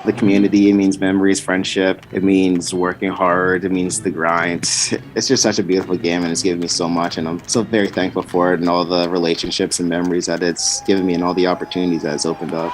the community, it means memories, friendship, it means working hard, it means the grind. It's just such a beautiful game and it's given me so much and I'm so very thankful for it and all the relationships and memories that it's given me and all the opportunities that it's opened up.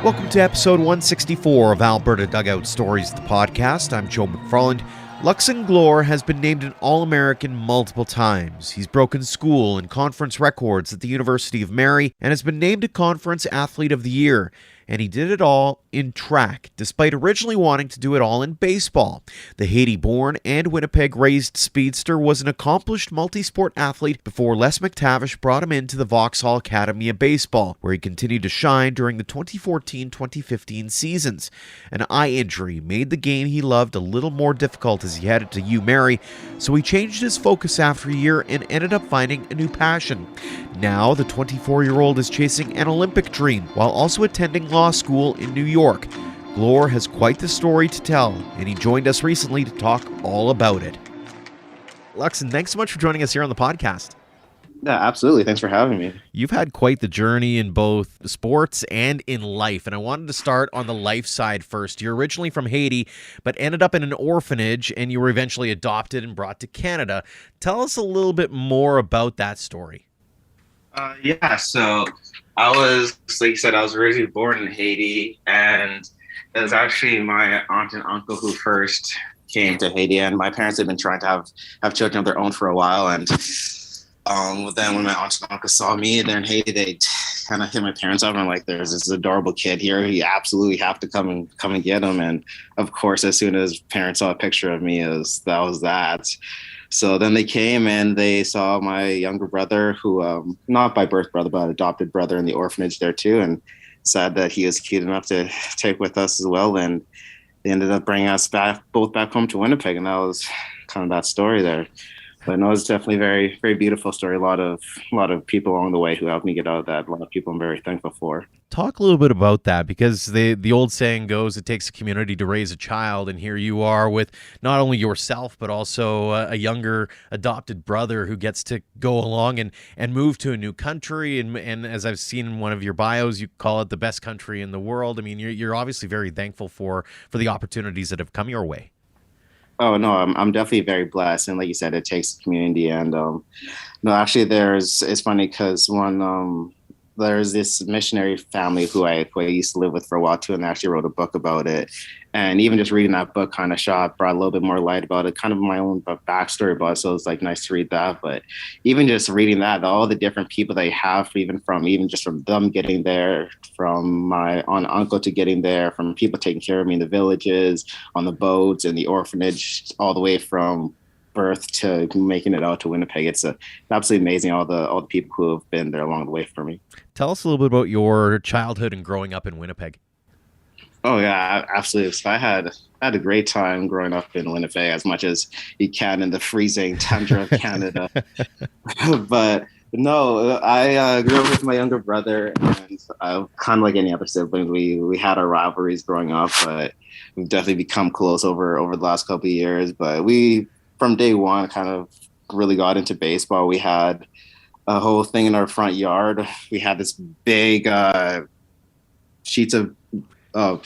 Welcome to episode 164 of Alberta Dugout Stories, the podcast. I'm Joe McFarland. Luxon Glor has been named an All-American multiple times. He's broken school and conference records at the University of UMary and has been named a Conference Athlete of the Year. And he did it all in track, despite originally wanting to do it all in baseball. The Haiti-born and Winnipeg-raised speedster was an accomplished multi-sport athlete before Les McTavish brought him into the Vauxhall Academy of Baseball, where he continued to shine during the 2014-2015 seasons. An eye injury made the game he loved a little more difficult as he headed to UMary, so he changed his focus after a year and ended up finding a new passion. Now, the 24-year-old is chasing an Olympic dream while also attending law school in New York. Glor has quite the story to tell, and he joined us recently to talk all about it. Luxon, thanks so much for joining us here on the podcast. Yeah, absolutely. Thanks for having me. You've had quite the journey in both sports and in life, and I wanted to start on the life side first. You're originally from Haiti, but ended up in an orphanage, and you were eventually adopted and brought to Canada. Tell us a little bit more about that story. So I was, like you said, I was originally born in Haiti, and it was actually my aunt and uncle who first came to Haiti, and my parents had been trying to have children of their own for a while, and then when my aunt and uncle saw me there in Haiti, they kind of hit my parents up and like, there's this adorable kid here. You absolutely have to come and get him. And of course, as soon as parents saw a picture of me, that was that. So then they came and they saw my younger brother, who not by birth brother, but adopted brother in the orphanage there too, and said that he was cute enough to take with us as well. And they ended up bringing us both back home to Winnipeg, and that was kind of that story there. But no, it's definitely a very, very beautiful story. A lot of people along the way who helped me get out of that. A lot of people I'm very thankful for. Talk a little bit about that, because the old saying goes, it takes a community to raise a child, and here you are with not only yourself, but also a younger adopted brother who gets to go along and move to a new country. And as I've seen in one of your bios, you call it the best country in the world. I mean, you're obviously very thankful for the opportunities that have come your way. Oh no, I'm definitely very blessed, and like you said, it takes a community. And no, actually, it's funny because there's this missionary family who I used to live with for a while too, and they actually wrote a book about it. And even just reading that book kind of brought a little bit more light about it, kind of my own backstory about it. So it's like nice to read that. But even just reading that, all the different people they have, even just from them getting there, from my aunt and uncle to getting there, from people taking care of me in the villages, on the boats, in the orphanage, all the way from birth to making it out to Winnipeg. It's absolutely amazing, all the people who have been there along the way for me. Tell us a little bit about your childhood and growing up in Winnipeg. Oh yeah, absolutely. So I had a great time growing up in Winnipeg, as much as you can in the freezing tundra of Canada. But no, I grew up with my younger brother, and kind of like any other sibling, we had our rivalries growing up, but we've definitely become close over the last couple of years. But we, from day one, kind of really got into baseball. We had a whole thing in our front yard. We had this big sheets of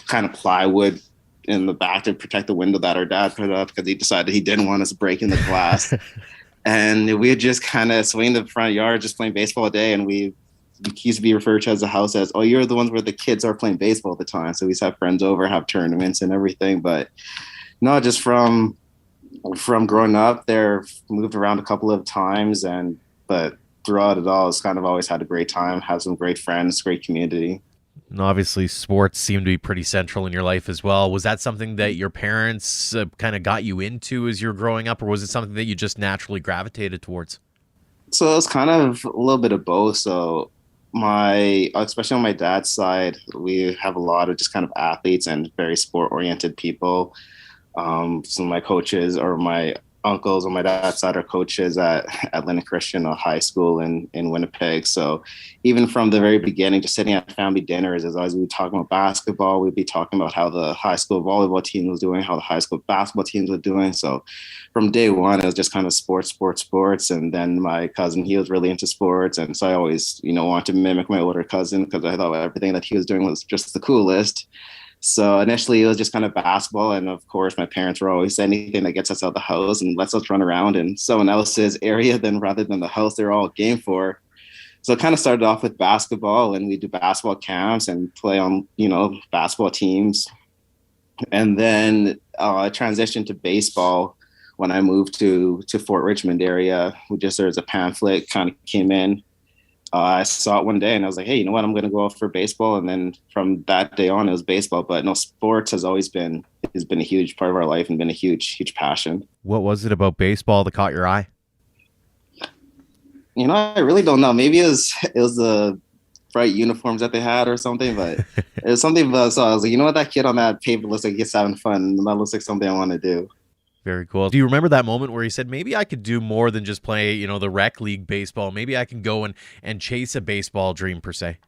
kind of plywood in the back to protect the window that our dad put up because he decided he didn't want us breaking the glass. And we would just kind of swing in the front yard, just playing baseball all day. And we used to be referred to as a house as, oh, you're the ones where the kids are playing baseball all the time. So we used to have friends over, have tournaments and everything. But no, just from growing up there, moved around a couple of times, but throughout it all, it's kind of always had a great time, have some great friends, great community. And obviously, sports seem to be pretty central in your life as well. Was that something that your parents kind of got you into as you were growing up, or was it something that you just naturally gravitated towards? So it's kind of a little bit of both. So especially on my dad's side, we have a lot of just kind of athletes and very sport-oriented people. Some of my coaches, or my uncles on my dad's side are coaches at Lennon Christian High School in Winnipeg. So even from the very beginning, just sitting at family dinners, as always, we'd be talking about basketball. We'd be talking about how the high school volleyball team was doing, how the high school basketball teams were doing. So from day one, it was just kind of sports, sports, sports. And then my cousin, he was really into sports. And so I always, wanted to mimic my older cousin because I thought everything that he was doing was just the coolest. So initially it was just kind of basketball. And of course, my parents were always anything that gets us out of the house and lets us run around in someone else's area then rather than the house they're all game for. So it kind of started off with basketball, and we do basketball camps and play on, basketball teams. And then I transitioned to baseball when I moved to Fort Richmond area. Just there was a pamphlet kind of came in. I saw it one day and I was like, hey, you know what? I'm going to go out for baseball. And then from that day on, it was baseball. But no, sports has been a huge part of our life and been a huge, huge passion. What was it about baseball that caught your eye? I really don't know. Maybe it was the bright uniforms that they had or something, but it was something. So I was like, you know what? That kid on that paper looks like he's having fun. And that looks like something I want to do. Very cool. Do you remember that moment where he said, maybe I could do more than just play, the rec league baseball? Maybe I can go and chase a baseball dream per se.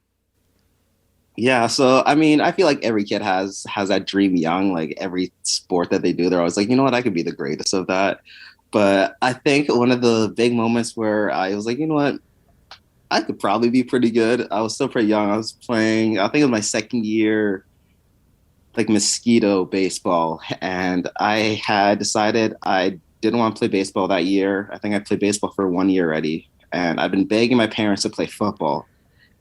Yeah. So, I mean, I feel like every kid has that dream young, like every sport that they do, they're always like, you know what, I could be the greatest of that. But I think one of the big moments where I was like, you know what, I could probably be pretty good. I was still pretty young. I was playing, I think it was my second year, like mosquito baseball. And I had decided I didn't want to play baseball that year. I think I played baseball for 1 year already. And I've been begging my parents to play football.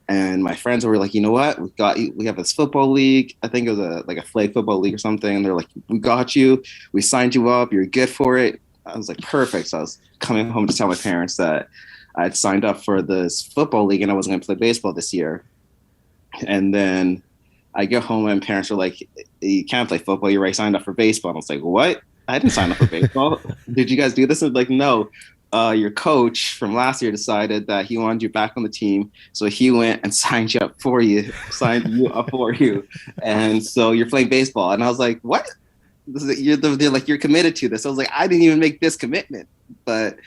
And my friends were like, you know what? We have this football league. I think it was like a flag football league or something. And they're like, we got you. We signed you up. You're good for it. I was like, perfect. So I was coming home to tell my parents that I'd signed up for this football league and I wasn't going to play baseball this year. And then I get home and parents are like, you can't play football. You already signed up for baseball. And I was like, what? I didn't sign up for baseball. Did you guys do this? And like, no. Your coach from last year decided that he wanted you back on the team. So he went and signed you up for you. And so you're playing baseball. And I was like, what? They're like, you're committed to this. I was like, I didn't even make this commitment. But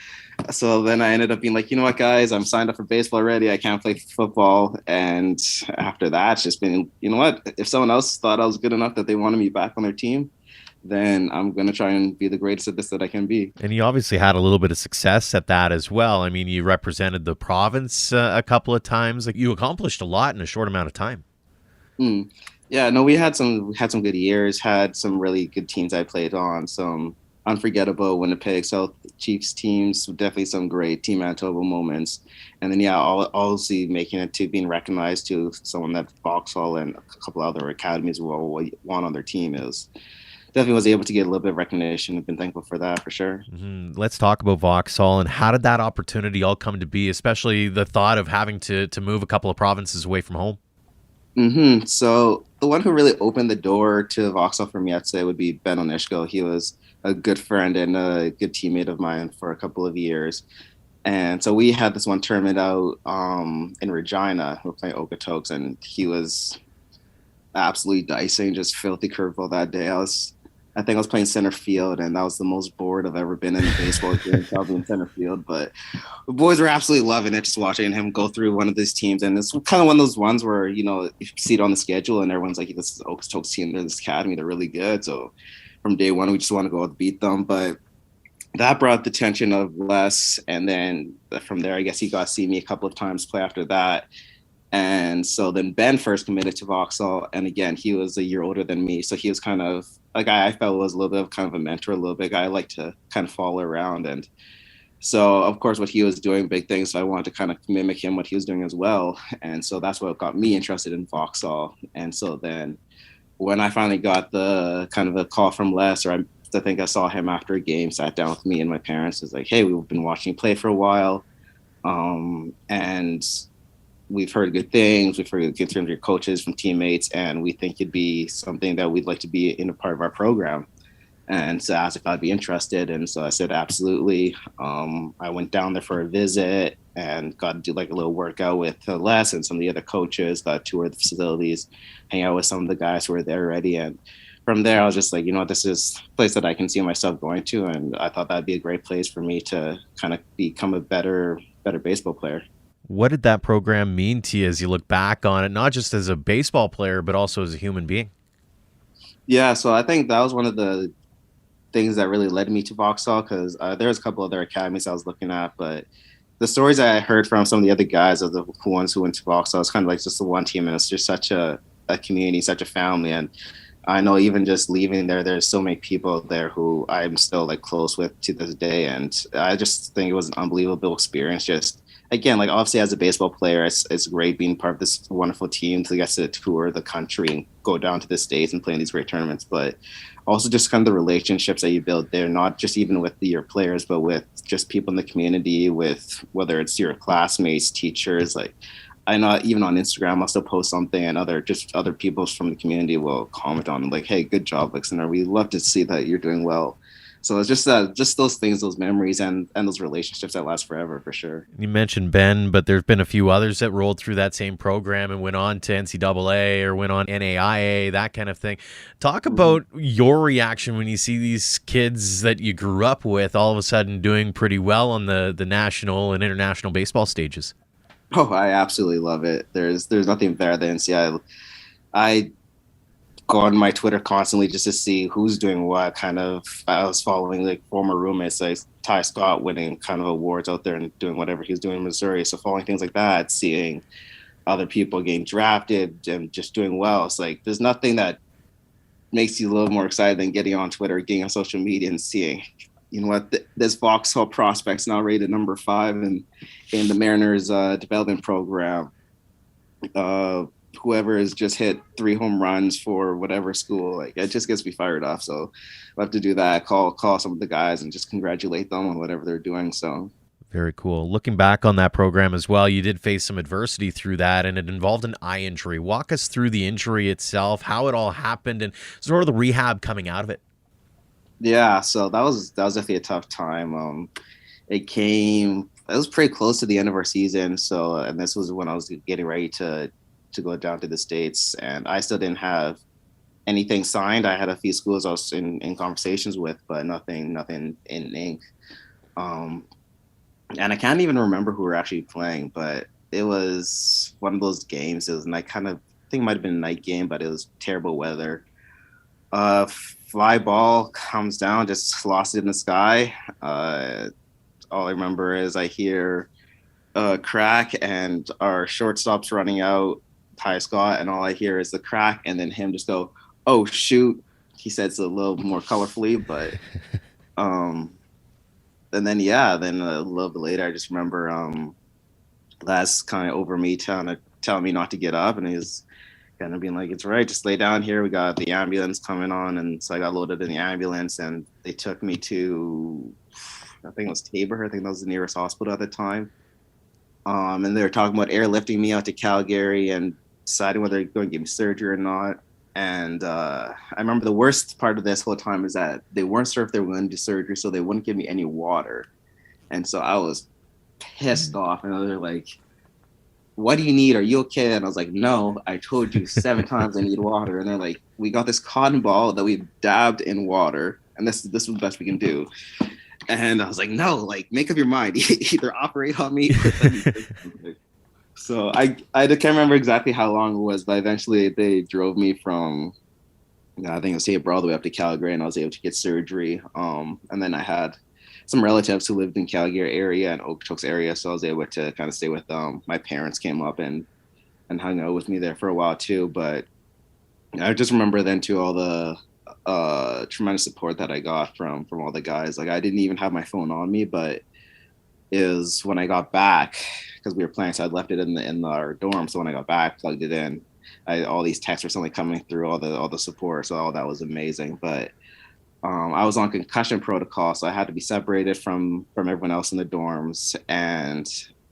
so then I ended up being like, you know what, guys, I'm signed up for baseball already. I can't play football. And after that, it's just been, you know what, if someone else thought I was good enough that they wanted me back on their team, then I'm going to try and be the greatest at this that I can be. And you obviously had a little bit of success at that as well. I mean, you represented the province a couple of times. Like, you accomplished a lot in a short amount of time. Yeah, no, we had some good years, had some really good teams I played on, some unforgettable Winnipeg South Chiefs teams, definitely some great Team Manitoba moments. And then, yeah, obviously making it to being recognized to someone that Vauxhall and a couple other academies will want on their team is definitely was able to get a little bit of recognition. I've been thankful for that for sure. Mm-hmm. Let's talk about Vauxhall and how did that opportunity all come to be, especially the thought of having to move a couple of provinces away from home? So the one who really opened the door to Vauxhall for me, I'd say, would be Ben Onishko. He was a good friend and a good teammate of mine for a couple of years. And so we had this one tournament out in Regina. We were playing Okotoks, and he was absolutely dicing, just filthy curveball that day. I think I was playing center field, and that was the most bored I've ever been in a baseball game, probably in center field. But the boys were absolutely loving it, just watching him go through one of these teams. And it's kind of one of those ones where, you see it on the schedule, and everyone's like, this is Okotoks team, they're this academy, they're really good. So from day one, we just want to go out and beat them. But that brought the attention of Les. And then from there, I guess he got to see me a couple of times play after that. And so then Ben first committed to Vauxhall. And again, he was a year older than me. So he was kind of a guy I felt was a little bit of kind of a mentor, a little bit guy I like to kind of follow around. And so, of course, what he was doing, big things. So I wanted to kind of mimic him, what he was doing as well. And so that's what got me interested in Vauxhall. And so then when I finally got the kind of a call from Les, or I think I saw him after a game, sat down with me and my parents, was like, hey, we've been watching you play for a while. And we've heard good things. We've heard good things from your coaches, from teammates, and we think it'd be something that we'd like to be in a part of our program. And so I asked if I'd be interested. And so I said, absolutely. I went down there for a visit and got to do like a little workout with Les and some of the other coaches, got to tour the facilities, hang out with some of the guys who were there already. And from there, I was just like, you know, this is a place that I can see myself going to, and I thought that'd be a great place for me to kind of become a better baseball player. What did that program mean to you as you look back on it, not just as a baseball player, but also as a human being? Yeah, so I think that was one of the things that really led me to Vauxhall because there's a couple other academies I was looking at, but the stories that I heard from some of the other guys of the ones who went to Vauxhall, it's kind of like just the one team, and it's just such a community, such a family, and I know even just leaving there, there's so many people there who I'm still like close with to this day. And I just think it was an unbelievable experience. Just again, like obviously as a baseball player, it's great being part of this wonderful team to get to tour the country and go down to the States and play in these great tournaments. But also just kind of the relationships that you build there, not just even with your players, but with just people in the community, with whether it's your classmates, teachers, like I know even on Instagram, I'll still post something and other people from the community will comment on it, like, hey, good job, Luxon. We love to see that you're doing well. So it's just those things, those memories and those relationships that last forever for sure. You mentioned Ben, but there's been a few others that rolled through that same program and went on to NCAA or went on NAIA, that kind of thing. Talk about your reaction when you see these kids that you grew up with all of a sudden doing pretty well on the national and international baseball stages. Oh, I absolutely love it. There's nothing better than see. I go on my Twitter constantly just to see who's doing what. Kind of, I was following like former roommates like Ty Scott winning kind of awards out there and doing whatever he's doing in Missouri. So following things like that, seeing other people getting drafted and just doing well. It's like there's nothing that makes you a little more excited than getting on Twitter, getting on social media, and seeing, you know what, this Vauxhall prospect's now rated number 5 in the Mariners development program. Whoever has just hit 3 home runs for whatever school, like it just gets me fired off. So I have to do that. Call some of the guys and just congratulate them on whatever they're doing. So very cool. Looking back on that program as well, you did face some adversity through that, and it involved an eye injury. Walk us through the injury itself, how it all happened, and sort of the rehab coming out of it. Yeah, so that was definitely a tough time. It was pretty close to the end of our season. So, and this was when I was getting ready to go down to the States, and I still didn't have anything signed. I had a few schools I was in conversations with, but nothing in ink. And I can't even remember who we were actually playing, but it was one of those games. It was night, kind of, I think it might have been a night game, but it was terrible weather. Fly ball comes down, just lost it in the sky. All I remember is I hear a crack and our shortstop's running out, Ty Scott, and all I hear is the crack and then him just go, "Oh shoot." He said it's a little more colorfully, but and then yeah, then a little bit later I just remember Les kind of over me telling me not to get up, and he's kind of being like, "It's right, just lay down here. We got the ambulance coming on." And so I got loaded in the ambulance and they took me to, I think it was Tabor. I think that was the nearest hospital at the time. And they were talking about airlifting me out to Calgary and deciding whether they're going to give me surgery or not. And I remember the worst part of this whole time is that they weren't sure if they were going to do surgery, so they wouldn't give me any water. And so I was pissed off. And they're like, "What do you need? Are you okay?" And I was like, "No, I told you 7 times I need water." And they're like, "We got this cotton ball that we dabbed in water, and this is the best we can do." And I was like, "No, like make up your mind. Either operate on me or let me do something." So I can't remember exactly how long it was, but eventually they drove me from, I think it was Tabor all the way up to Calgary, and I was able to get surgery. And then I had some relatives who lived in Calgary area and Okotoks area, so I was able to kind of stay with them. My parents came up and hung out with me there for a while too. But I just remember then too all the tremendous support that I got from all the guys. Like I didn't even have my phone on me, but is when I got back, because we were playing, so I left it in our dorm. So when I got back, plugged it in, all these texts were suddenly coming through, all the support. So all that was amazing. But I was on concussion protocol, so I had to be separated from everyone else in the dorms. And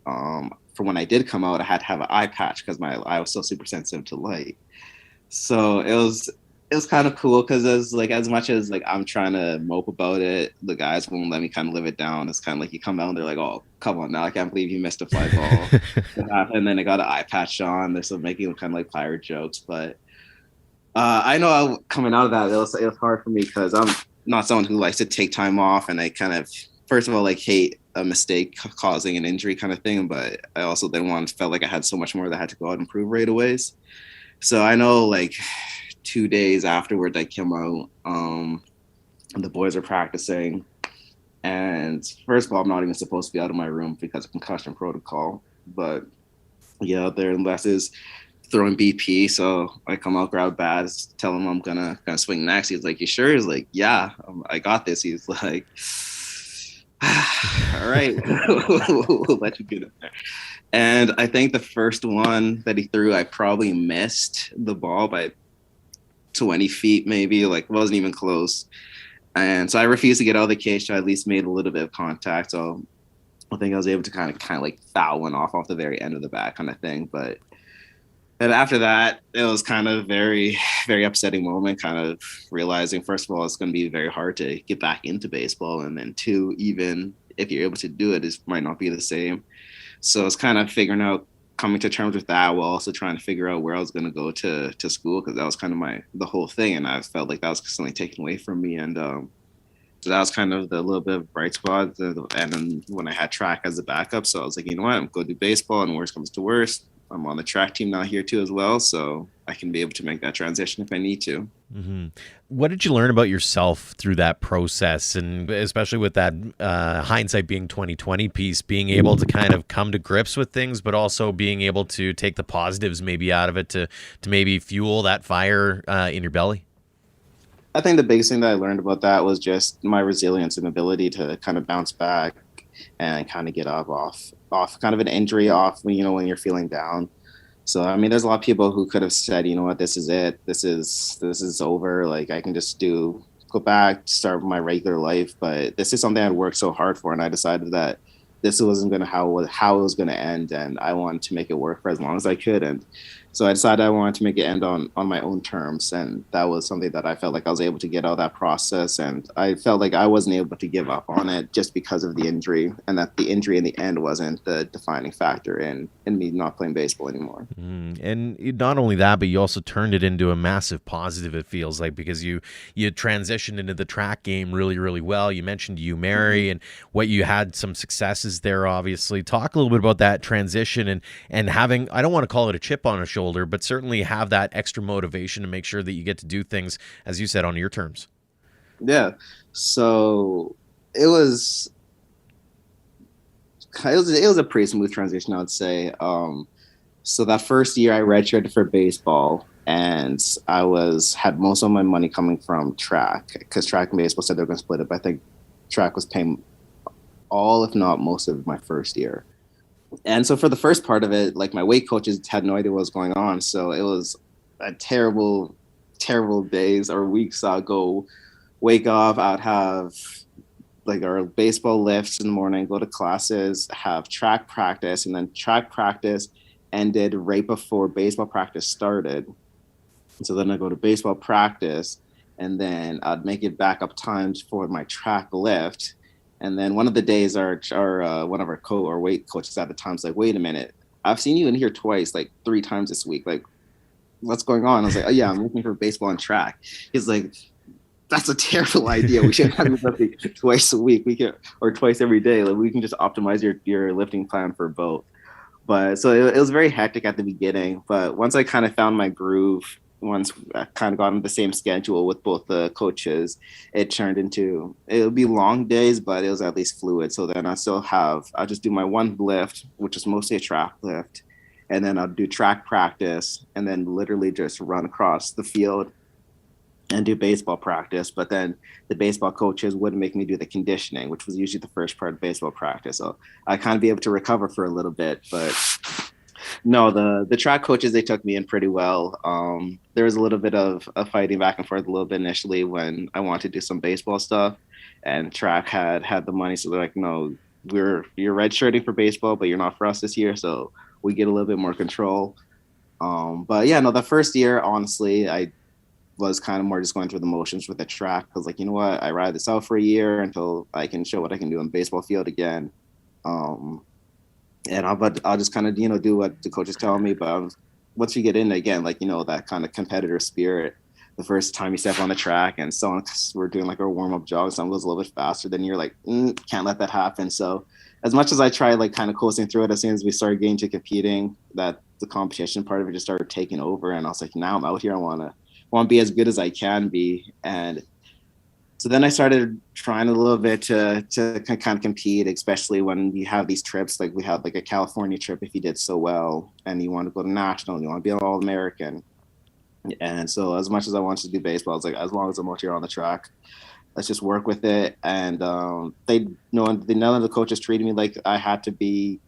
for when I did come out, I had to have an eye patch because my eye was so super sensitive to light. So it was kind of cool because as like as much as like I'm trying to mope about it, the guys won't let me kind of live it down. It's kind of like you come out and they're like, "Oh, come on now, I can't believe you missed a fly ball." And then I got an eye patch on. They're still making kind of like pirate jokes, but I know coming out of that, it was hard for me because I'm not someone who likes to take time off, and I kind of, first of all, like hate a mistake causing an injury kind of thing, but I also then felt like I had so much more that I had to go out and improve right away. So I know like 2 days afterwards I came out, the boys are practicing, and first of all, I'm not even supposed to be out of my room because of concussion protocol, but yeah, their lessons throwing BP. So I come out, grab bats, tell him I'm gonna swing next. He's like, "You sure?" He's like, "Yeah, I got this." He's like, "All right, we'll let you get in there." And I think the first one that he threw, I probably missed the ball by 20 feet, maybe. Like, wasn't even close. And so I refused to get out of the cage. So I at least made a little bit of contact. So I think I was able to kind of like foul one off the very end of the bat, kind of thing. But and after that, it was kind of very, very upsetting moment, kind of realizing, first of all, it's going to be very hard to get back into baseball. And then two, even if you're able to do it, it might not be the same. So it's kind of figuring out, coming to terms with that while also trying to figure out where I was going to go to school, because that was kind of the whole thing. And I felt like that was something taken away from me. And so that was kind of the little bit of bright spot. And then when I had track as a backup, so I was like, you know what, I'm going to do baseball, and worst comes to worst, I'm on the track team now here too as well, so I can be able to make that transition if I need to. Mm-hmm. What did you learn about yourself through that process, and especially with that hindsight being 2020 piece, being able to kind of come to grips with things, but also being able to take the positives maybe out of it to maybe fuel that fire in your belly? I think the biggest thing that I learned about that was just my resilience and ability to kind of bounce back and kind of get up off kind of an injury, off when you're feeling down. So I mean, there's a lot of people who could have said, you know what, this is it, this is over. Like I can just go back, start my regular life. But this is something I'd worked so hard for, and I decided that this wasn't going to how it was going to end, and I wanted to make it work for as long as I could. And so I decided I wanted to make it end on my own terms, and that was something that I felt like I was able to get out of that process, and I felt like I wasn't able to give up on it just because of the injury, and that the injury in the end wasn't the defining factor in me not playing baseball anymore. And not only that, but you also turned it into a massive positive, it feels like, because you transitioned into the track game really, really well. You mentioned UMary and what you had some successes there, obviously. Talk a little bit about that transition and having, I don't want to call it a chip on a shoulder, but certainly have that extra motivation to make sure that you get to do things, as you said, on your terms. Yeah. So it was it was a pretty smooth transition, I would say. So that first year I redshirted for baseball, and had most of my money coming from track, because track and baseball said they're going to split it. But I think track was paying all, if not most, of my first year. And so for the first part of it, like my weight coaches had no idea what was going on. So it was a terrible, terrible days or weeks. I'd go wake up, I'd have like our baseball lifts in the morning, go to classes, have track practice, and then track practice ended right before baseball practice started. So then I go to baseball practice, and then I'd make it back up times for my track lift. And then one of the days, one of our weight coaches at the time was like, "Wait a minute, I've seen you in here twice, like 3 times this week. Like, what's going on?" I was like, "Oh yeah, I'm looking for baseball and track." He's like, "That's a terrible idea. We should have you lifting twice a week. We can, or twice every day. Like, we can just optimize your lifting plan for both." But so it was very hectic at the beginning. But once I kind of found my groove, once I kind of got on the same schedule with both the coaches, it turned into, it would be long days, but it was at least fluid. So then I'll just do my one lift, which is mostly a track lift. And then I'll do track practice, and then literally just run across the field and do baseball practice. But then the baseball coaches wouldn't make me do the conditioning, which was usually the first part of baseball practice. So I kind of be able to recover for a little bit. But no, the track coaches, they took me in pretty well. There was a little bit of fighting back and forth a little bit initially when I wanted to do some baseball stuff, and track had the money. So they're like, "No, you're redshirting for baseball, but you're not for us this year. So we get a little bit more control." But yeah, no, the first year, honestly, I was kind of more just going through the motions with the track. I was like, you know what, I ride this out for a year until I can show what I can do on the baseball field again. And I'll just kind of, do what the coaches tell me. But once you get in again, like, that kind of competitor spirit, the first time you step on the track and someone, we're doing like a warm-up jog, someone goes a little bit faster, then you're like, can't let that happen. So as much as I tried like kind of coasting through it, as soon as we started getting to competing, that the competition part of it just started taking over. And I was like, now I'm out here. I want to be as good as I can be. And so then I started trying a little bit to kind of compete, especially when you have these trips. Like we had like a California trip if you did so well and you want to go to national, you want to be an All-American. And so as much as I wanted to do baseball, I was like, as long as I'm out here on the track, let's just work with it. And none of the coaches treated me like I had to be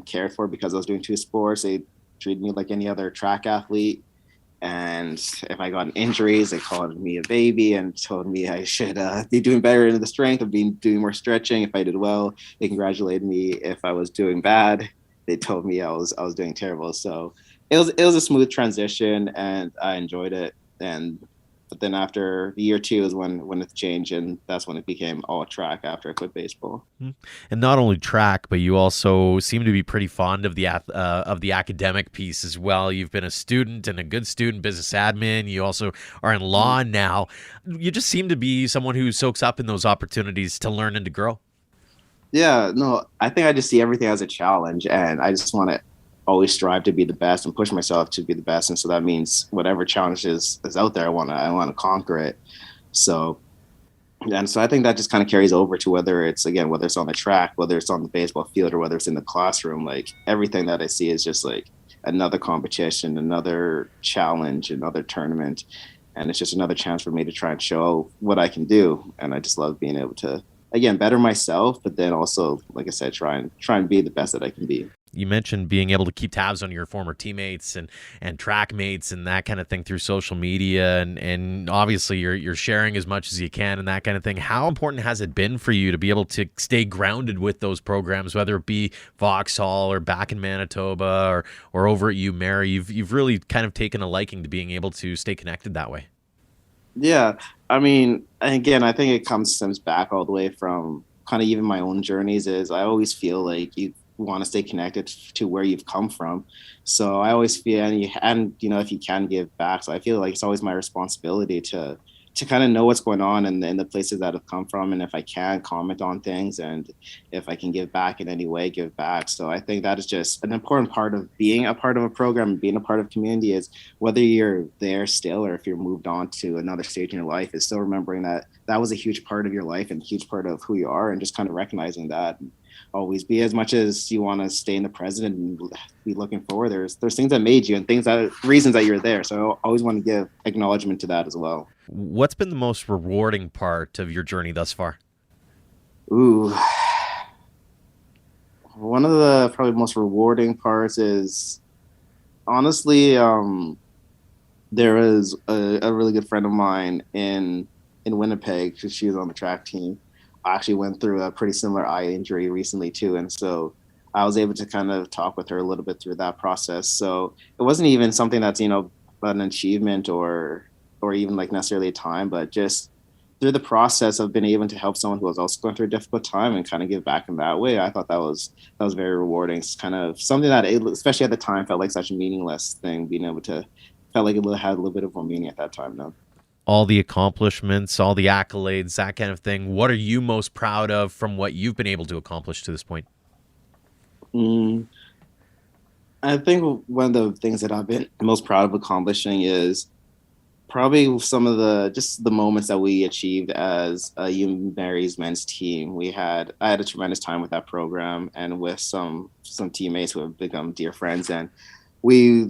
cared for because I was doing two sports. They treated me like any other track athlete. And if I got injuries, they called me a baby and told me I should be doing better in the strength of doing more stretching. If I did well, they congratulated me. If I was doing bad, they told me I was doing terrible. So it was a smooth transition, and I enjoyed it. But then after year two is when it changed, and that's when it became all track after I quit baseball. And not only track, but you also seem to be pretty fond of the academic piece as well. You've been a student and a good student, business admin. You also are in law now. You just seem to be someone who soaks up in those opportunities to learn and to grow. Yeah, no, I think I just see everything as a challenge, and I just want to always strive to be the best and push myself to be the best. And so that means whatever challenge is out there, I want to conquer it. So, and so I think that just kind of carries over to whether it's on the track, whether it's on the baseball field, or whether it's in the classroom. Like everything that I see is just like another competition, another challenge, another tournament. And it's just another chance for me to try and show what I can do. And I just love being able to, again, better myself, but then also, like I said, try and be the best that I can be. You mentioned being able to keep tabs on your former teammates and track mates and that kind of thing through social media, and obviously you're sharing as much as you can and that kind of thing. How important has it been for you to be able to stay grounded with those programs, whether it be Vauxhall or back in Manitoba or over at UMary? You've really kind of taken a liking to being able to stay connected that way. Yeah, I mean, again, I think it stems back all the way from kind of even my own journeys. Is I always feel like you want to stay connected to where you've come from. So I always feel, and if you can give back. So I feel like it's always my responsibility to kind of know what's going on in the places that have come from. And if I can comment on things, and if I can give back in any way, give back. So I think that is just an important part of being a part of a program and being a part of community, is whether you're there still or if you're moved on to another stage in your life, is still remembering that that was a huge part of your life and a huge part of who you are, and just kind of recognizing that. Always be, as much as you want to stay in the present and be looking forward, there's things that made you and reasons that you're there. So I always want to give acknowledgement to that as well. What's been the most rewarding part of your journey thus far? Ooh, one of the probably most rewarding parts is honestly, there was a really good friend of mine in Winnipeg. She was on the track team. I actually went through a pretty similar eye injury recently too. And so I was able to kind of talk with her a little bit through that process. So it wasn't even something that's, an achievement or even like necessarily a time, but just through the process of being able to help someone who was also going through a difficult time and kind of give back in that way. I thought that was very rewarding. It's kind of something that, especially at the time, felt like such a meaningless thing, being able to, felt like it had a little bit of more meaning at that time now. All the accomplishments, all the accolades, that kind of thing. What are you most proud of from what you've been able to accomplish to this point? I think one of the things that I've been most proud of accomplishing is probably some of the moments that we achieved as a UMary's men's team. I had a tremendous time with that program and with some teammates who have become dear friends, and we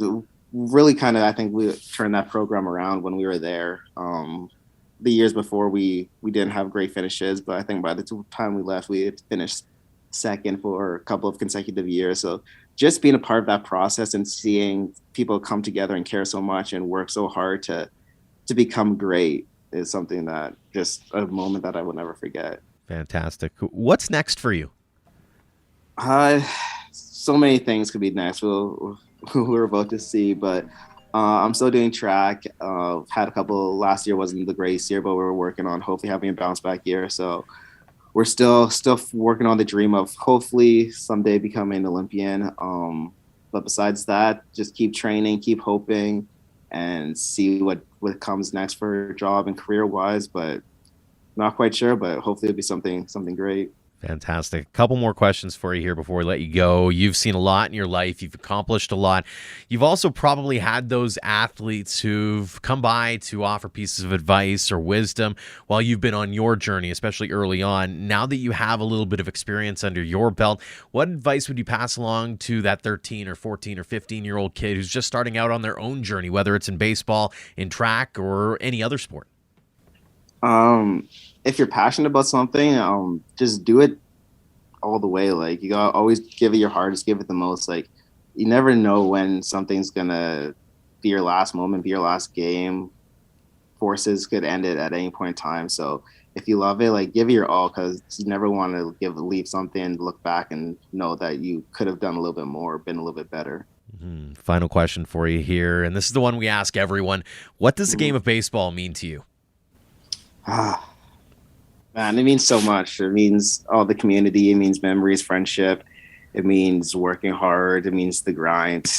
really kind of, I think we turned that program around when we were there. The years before, we didn't have great finishes, but I think by the time we left, we had finished second for a couple of consecutive years. So just being a part of that process and seeing people come together and care so much and work so hard to become great is something that, just a moment that I will never forget. Fantastic. What's next for you? So many things could be next. We're about to see, but I'm still doing track. Had a couple, last year wasn't the greatest year, but we're working on hopefully having a bounce back year. So we're still working on the dream of hopefully someday becoming an Olympian. But besides that, just keep training, keep hoping, and see what comes next for a job and career wise, but not quite sure, but hopefully it'll be something great. Fantastic. A couple more questions for you here before we let you go. You've seen a lot in your life. You've accomplished a lot. You've also probably had those athletes who've come by to offer pieces of advice or wisdom while you've been on your journey, especially early on. Now that you have a little bit of experience under your belt, what advice would you pass along to that 13 or 14 or 15-year-old kid who's just starting out on their own journey, whether it's in baseball, in track, or any other sport? If you're passionate about something, just do it all the way. Like, you gotta always give it your hardest, give it the most. Like, you never know when something's gonna be your last moment, be your last game. Forces could end it at any point in time. So if you love it, like, give it your all, because you never want to leave something, look back and know that you could have done a little bit more, been a little bit better. Final question for you here, and this is the one we ask everyone. What does the game of baseball mean to you? Man, it means so much. It means all the community. It means memories, friendship. It means working hard. It means the grind.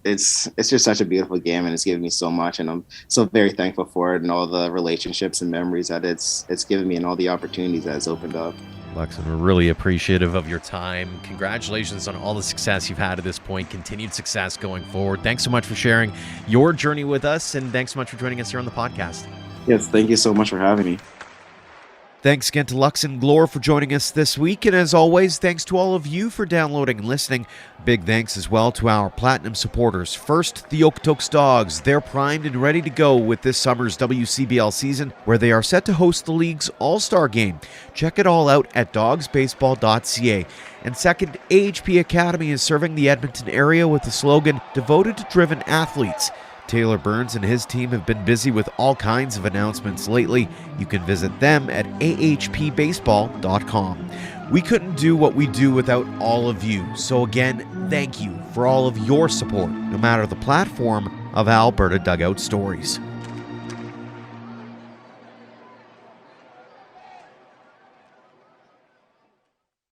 It's just such a beautiful game, and it's given me so much, and I'm so very thankful for it, and all the relationships and memories that it's given me, and all the opportunities that it's opened up. Luxon, we're really appreciative of your time. Congratulations on all the success you've had at this point. Continued success going forward. Thanks so much for sharing your journey with us, and thanks so much for joining us here on the podcast. Yes, thank you so much for having me. Thanks again to Luxon Glor for joining us this week, and as always, thanks to all of you for downloading and listening. Big thanks as well to our Platinum supporters. First, the Okotoks Dogs. They're primed and ready to go with this summer's WCBL season, where they are set to host the league's All-Star Game. Check it all out at dogsbaseball.ca. And second, AHP Academy is serving the Edmonton area with the slogan, "Devoted to Driven Athletes." Taylor Burns and his team have been busy with all kinds of announcements lately. You can visit them at ahpbaseball.com. We couldn't do what we do without all of you. So again, thank you for all of your support, no matter the platform of Alberta Dugout Stories.